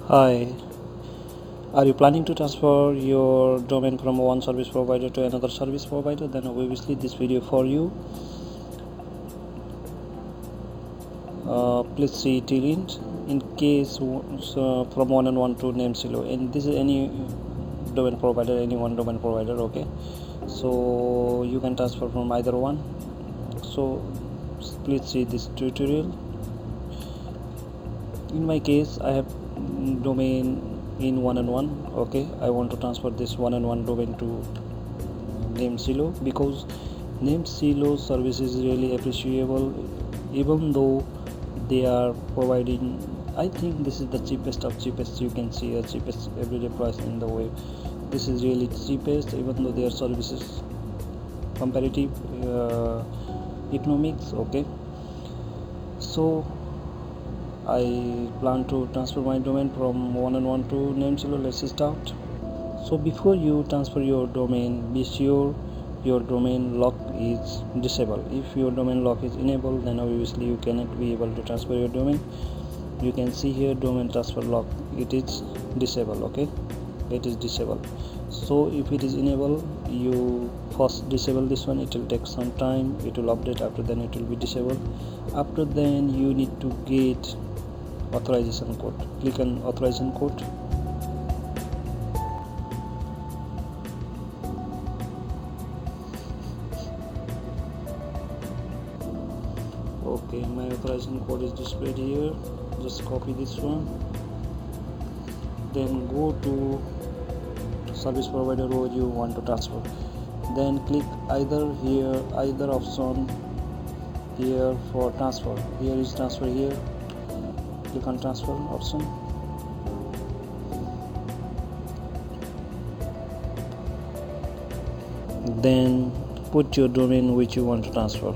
Hi, are you planning to transfer your domain from one service provider to another service provider? Then obviously this video for you. Please see till end. In case from one and one to name silo, and this is any domain provider, any one domain provider. Okay, so you can transfer from either one. So please see this tutorial. In my case, I have domain in one and one. Okay, I want to transfer this one and one domain to name silo because name silo service is really appreciable, even though they are providing, I think this is the cheapest of cheapest. You can see a cheapest everyday price in the web. This is really cheapest, even though their services comparative economics. Okay, so I plan to transfer my domain from one and one to name silo. Let's start. So before you transfer your domain, be sure your domain lock is disabled. If your domain lock is enabled, then obviously you cannot be able to transfer your domain. You can see here domain transfer lock, it is disabled. Okay, it is disabled. So if it is enabled, you first disable this one. It will take some time, it will update. After then it will be disabled. After then you need to get authorization code. Click on authorization code. Okay, my authorization code is displayed here. Just copy this one, then go to service provider where you want to transfer, then click either here, either option here for transfer. Here is transfer. Here click on transfer option. Then put your domain which you want to transfer.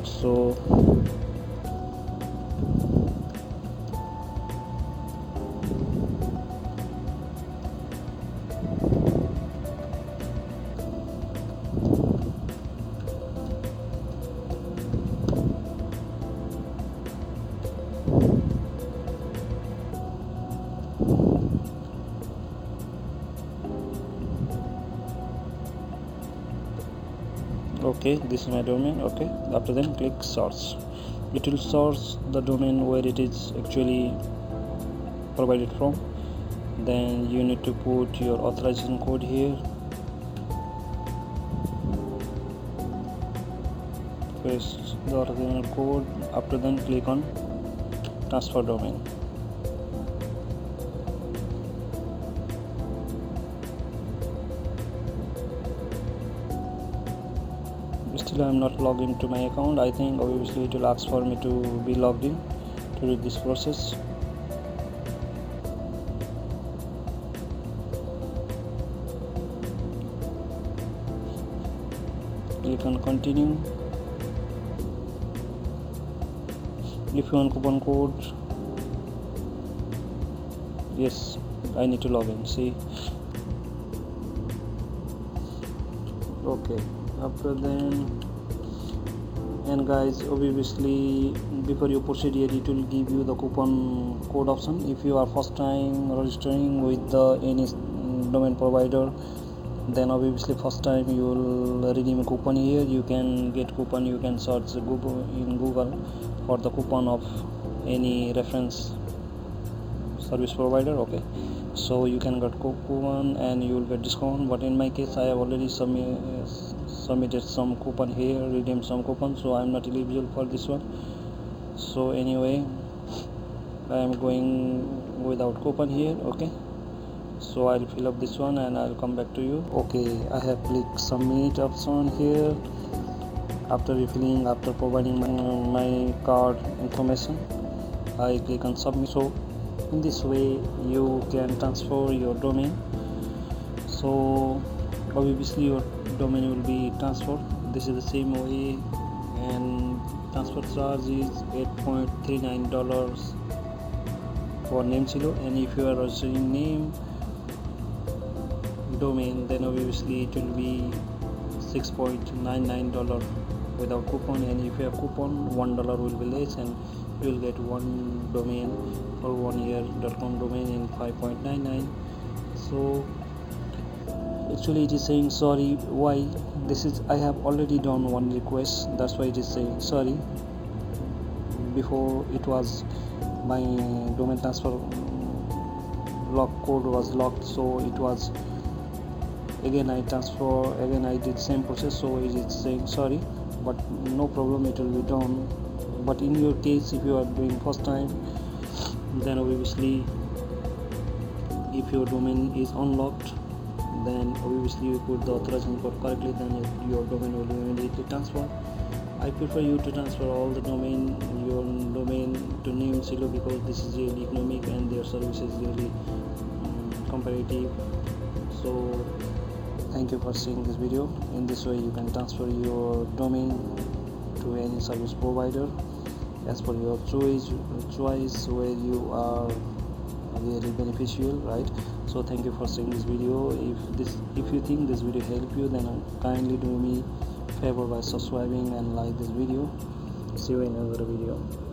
So okay, this is my domain. Okay, after then click source. It will source the domain where it is actually provided from. Then you need to put your authorization code here. Paste the authorization code. After then click on transfer domain. Still I am not logged into my account. I think obviously it will ask for me to be logged in to do this process. Click on continue. If you want coupon code, yes, I need to log in. See, okay, after then, and guys, obviously before you proceed here, it will give you the coupon code option. If you are first time registering with the any domain provider, then obviously first time you will redeem a coupon. Here you can get coupon. You can search Google for the coupon of any reference service provider. Okay, so you can get coupon and you will get discount. But in my case, I have already submitted some coupon here, redeemed some coupon, so I am not eligible for this one. So anyway, I am going without coupon here. Okay, so I'll fill up this one and I'll come back to you. Okay, I have clicked submit option here. After refilling, after providing my card information, I click on submit. So in this way you can transfer your domain. So obviously your domain will be transferred. This is the same way, and transfer charge is $8.39 for name silo. And if you are registering name domain, then obviously it will be $6.99 without coupon, and if you have coupon, $1 will be less, and you will get one domain for 1 year .com domain in 5.99. so actually it is saying sorry. Why? This is, I have already done one request, that's why it is saying sorry. Before it was my domain transfer lock code was locked, so it was again I transfer, again I did same process, so it is saying sorry, but no problem, it will be done. But in your case, if you are doing first time, then obviously if your domain is unlocked, then obviously you put the authorization code correctly, then your domain will be immediately transferred. I prefer you to transfer all the your domain to Name Silo, because this is really economic and their service is really comparative. So thank you for seeing this video. In this way you can transfer your domain to any service provider as per your choice where you are really beneficial, right? So thank you for seeing this video. If you think this video helped you, then kindly do me favor by subscribing and like this video. See you in another video.